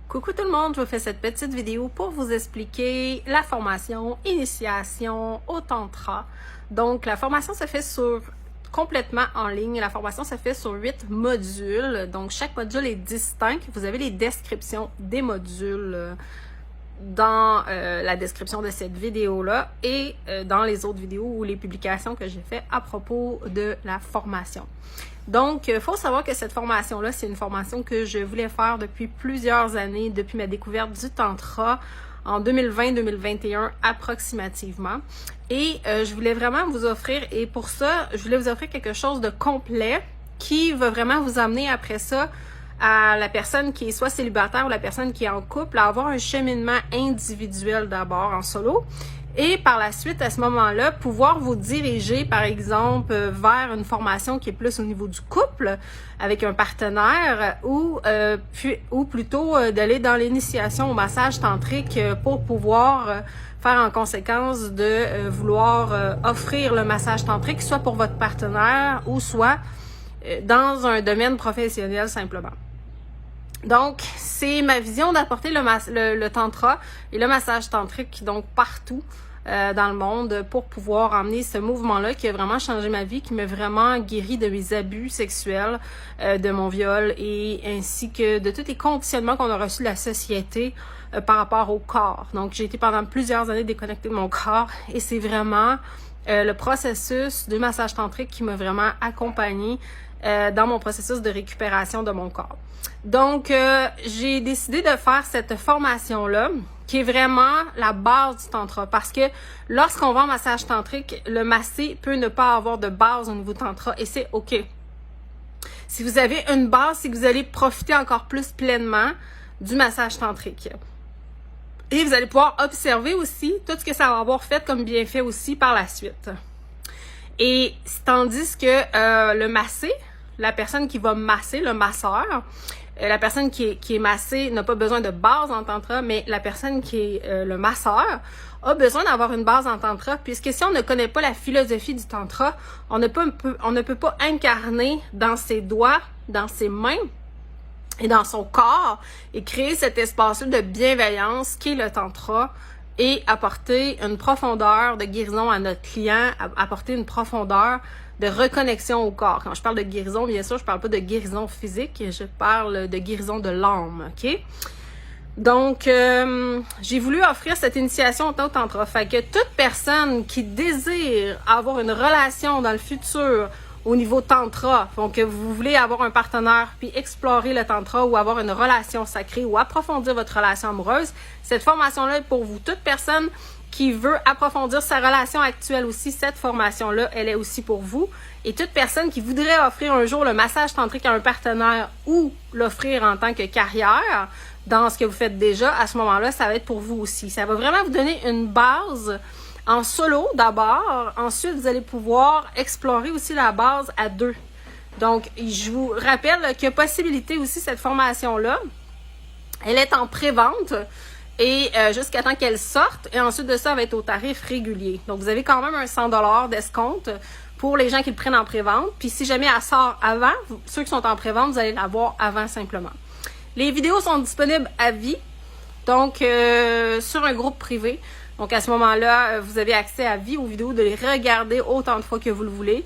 Coucou tout le monde, je vous fais cette petite vidéo pour vous expliquer la formation Initiation au Tantra. Donc la formation se fait complètement en ligne. La formation se fait sur 8 modules. Donc chaque module est distinct. Vous avez les descriptions des modules dans la description de cette vidéo-là et dans les autres vidéos ou les publications que j'ai fait à propos de la formation. Donc, il faut savoir que cette formation-là, c'est une formation que je voulais faire depuis plusieurs années, depuis ma découverte du Tantra en 2020-2021 approximativement. Et je voulais vraiment vous offrir, et pour ça, je voulais vous offrir quelque chose de complet qui va vraiment vous amener après ça à la personne qui est soit célibataire ou la personne qui est en couple à avoir un cheminement individuel d'abord en solo. Et par la suite, à ce moment-là, pouvoir vous diriger, par exemple, vers une formation qui est plus au niveau du couple, avec un partenaire, ou plutôt d'aller dans l'initiation au massage tantrique pour pouvoir faire en conséquence de vouloir offrir le massage tantrique, soit pour votre partenaire, ou soit dans un domaine professionnel simplement. Donc, c'est ma vision d'apporter le tantra et le massage tantrique donc partout dans le monde pour pouvoir emmener ce mouvement-là qui a vraiment changé ma vie, qui m'a vraiment guéri de mes abus sexuels, de mon viol et ainsi que de tous les conditionnements qu'on a reçus de la société par rapport au corps. Donc, j'ai été pendant plusieurs années déconnectée de mon corps et c'est vraiment le processus de massage tantrique qui m'a vraiment accompagnée dans mon processus de récupération de mon corps. Donc, j'ai décidé de faire cette formation-là, qui est vraiment la base du tantra, parce que lorsqu'on va en massage tantrique, le massé peut ne pas avoir de base au niveau tantra, et c'est OK. Si vous avez une base, c'est que vous allez profiter encore plus pleinement du massage tantrique. Et vous allez pouvoir observer aussi tout ce que ça va avoir fait comme bienfait aussi par la suite. Et tandis que le massé, la personne qui va masser, le masseur, la personne qui est massée n'a pas besoin de base en tantra, mais la personne qui est le masseur a besoin d'avoir une base en tantra, puisque si on ne connaît pas la philosophie du tantra, on ne peut pas incarner dans ses doigts, dans ses mains et dans son corps et créer cet espace-là de bienveillance qui est le tantra et apporter une profondeur de guérison à notre client, apporter une profondeur de reconnexion au corps. Quand je parle de guérison, bien sûr, je parle pas de guérison physique, je parle de guérison de l'âme, OK? Donc, j'ai voulu offrir cette initiation au tantra. Fait que toute personne qui désire avoir une relation dans le futur au niveau tantra, donc que vous voulez avoir un partenaire puis explorer le tantra ou avoir une relation sacrée ou approfondir votre relation amoureuse, cette formation-là est pour vous. Toute personne qui veut approfondir sa relation actuelle aussi, cette formation-là, elle est aussi pour vous. Et toute personne qui voudrait offrir un jour le massage tantrique à un partenaire ou l'offrir en tant que carrière dans ce que vous faites déjà, à ce moment-là, ça va être pour vous aussi. Ça va vraiment vous donner une base en solo d'abord. Ensuite, vous allez pouvoir explorer aussi la base à deux. Donc, je vous rappelle qu'il y a possibilité aussi, cette formation-là, elle est en pré-vente. Et jusqu'à temps qu'elle sorte, et ensuite de ça, elle va être au tarif régulier. Donc, vous avez quand même un 100$ d'escompte pour les gens qui le prennent en pré-vente. Puis, si jamais elle sort avant, ceux qui sont en pré-vente, vous allez l'avoir avant simplement. Les vidéos sont disponibles à vie, donc sur un groupe privé. Donc, à ce moment-là, vous avez accès à vie aux vidéos, de les regarder autant de fois que vous le voulez.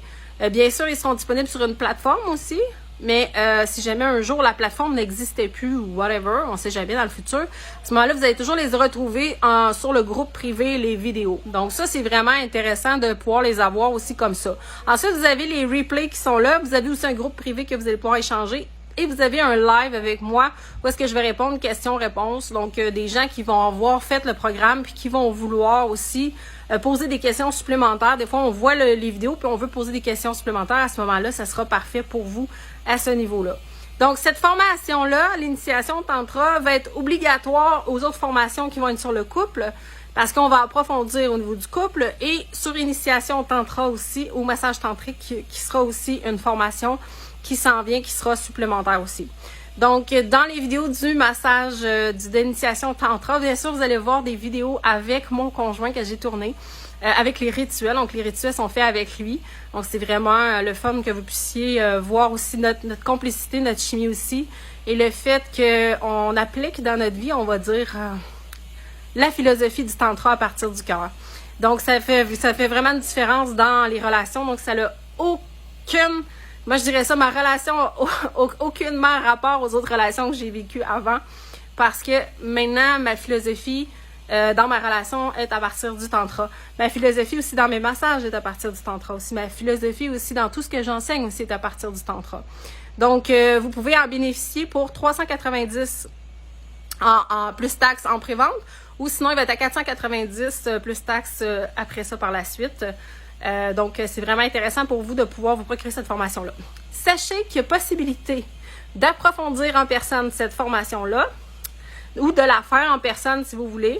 Bien sûr, ils seront disponibles sur une plateforme aussi. Mais si jamais un jour la plateforme n'existait plus ou whatever, on sait jamais dans le futur, à ce moment-là, vous allez toujours les retrouver sur le groupe privé, les vidéos. Donc ça, c'est vraiment intéressant de pouvoir les avoir aussi comme ça. Ensuite, vous avez les replays qui sont là. Vous avez aussi un groupe privé que vous allez pouvoir échanger. Et vous avez un live avec moi où est-ce que je vais répondre questions-réponses. Donc, des gens qui vont avoir fait le programme puis qui vont vouloir aussi poser des questions supplémentaires. Des fois, on voit les vidéos puis on veut poser des questions supplémentaires. À ce moment-là, ça sera parfait pour vous à ce niveau-là. Donc, cette formation-là, l'initiation tantra, va être obligatoire aux autres formations qui vont être sur le couple parce qu'on va approfondir au niveau du couple et sur initiation tantra aussi, au massage tantrique qui sera aussi une formation qui s'en vient, qui sera supplémentaire aussi. Donc, dans les vidéos du massage d'initiation tantra, bien sûr, vous allez voir des vidéos avec mon conjoint que j'ai tourné. avec les rituels. Donc, les rituels sont faits avec lui. Donc, c'est vraiment le fun que vous puissiez voir aussi notre complicité, notre chimie aussi. Et le fait qu'on applique dans notre vie, on va dire, la philosophie du tantra à partir du cœur. Donc, ça fait vraiment une différence dans les relations. Donc, ça n'a aucune... Moi, je dirais ça, ma relation n'a aucunement rapport aux autres relations que j'ai vécues avant. Parce que maintenant, ma philosophie dans ma relation est à partir du tantra. Ma philosophie aussi dans mes massages est à partir du tantra aussi. Ma philosophie aussi dans tout ce que j'enseigne aussi est à partir du tantra. Donc, vous pouvez en bénéficier pour 390 en plus taxes en pré-vente. Ou sinon, il va être à 490 plus taxes après ça par la suite. Donc, c'est vraiment intéressant pour vous de pouvoir vous procurer cette formation-là. Sachez qu'il y a possibilité d'approfondir en personne cette formation-là ou de la faire en personne si vous voulez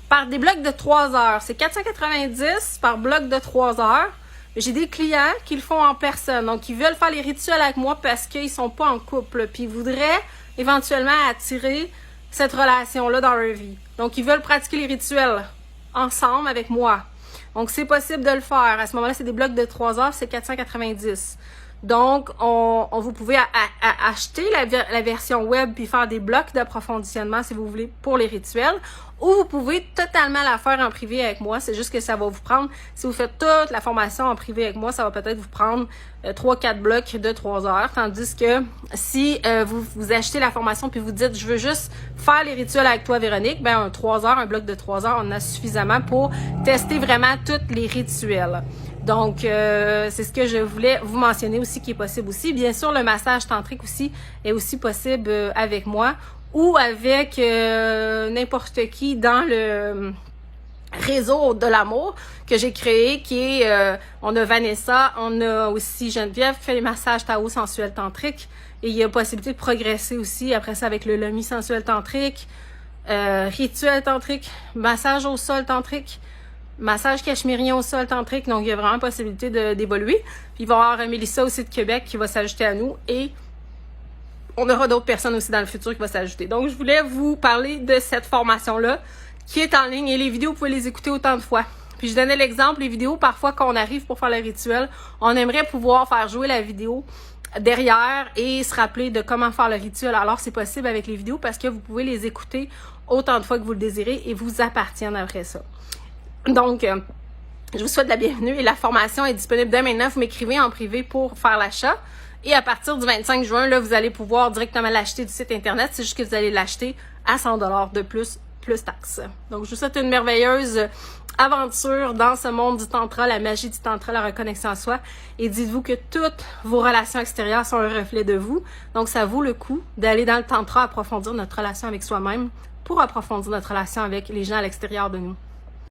par des blocs de 3 heures. C'est 490 par bloc de 3 heures. J'ai des clients qui le font en personne. Donc, ils veulent faire les rituels avec moi parce qu'ils sont pas en couple. Puis, ils voudraient éventuellement attirer cette relation-là dans leur vie. Donc, ils veulent pratiquer les rituels ensemble avec moi. Donc, c'est possible de le faire. À ce moment-là, c'est des blocs de 3 heures, c'est 490. Donc, vous pouvez acheter la version web puis faire des blocs d'approfondissement si vous voulez pour les rituels. Ou vous pouvez totalement la faire en privé avec moi. C'est juste que ça va vous prendre, si vous faites toute la formation en privé avec moi, ça va peut-être vous prendre 3-4 blocs de 3 heures. Tandis que si vous achetez la formation puis vous dites, je veux juste faire les rituels avec toi, Véronique, ben 3 heures, un bloc de 3 heures, on en a suffisamment pour tester vraiment tous les rituels. Donc, c'est ce que je voulais vous mentionner aussi qui est possible aussi. Bien sûr, le massage tantrique aussi est aussi possible avec moi ou avec n'importe qui dans le réseau de l'amour que j'ai créé qui est, on a Vanessa, on a aussi Geneviève qui fait les massages Tao sensuel tantrique et il y a possibilité de progresser aussi après ça avec le Lomi sensuel tantrique, rituel tantrique, massage au sol tantrique, massage cachemérien au sol tantrique, donc il y a vraiment possibilité d'évoluer. Puis il va y avoir Mélissa aussi de Québec qui va s'ajouter à nous et on aura d'autres personnes aussi dans le futur qui vont s'ajouter. Donc je voulais vous parler de cette formation-là qui est en ligne et les vidéos, vous pouvez les écouter autant de fois. Puis je donnais l'exemple, les vidéos, parfois quand on arrive pour faire le rituel, on aimerait pouvoir faire jouer la vidéo derrière et se rappeler de comment faire le rituel. Alors c'est possible avec les vidéos parce que vous pouvez les écouter autant de fois que vous le désirez et vous appartiennent après ça. Donc, je vous souhaite la bienvenue et la formation est disponible dès maintenant. Vous m'écrivez en privé pour faire l'achat. Et à partir du 25 juin, là, vous allez pouvoir directement l'acheter du site internet. C'est juste que vous allez l'acheter à 100$ de plus taxes. Donc, je vous souhaite une merveilleuse aventure dans ce monde du tantra, la magie du tantra, la reconnexion à soi. Et dites-vous que toutes vos relations extérieures sont un reflet de vous. Donc, ça vaut le coup d'aller dans le tantra approfondir notre relation avec soi-même pour approfondir notre relation avec les gens à l'extérieur de nous.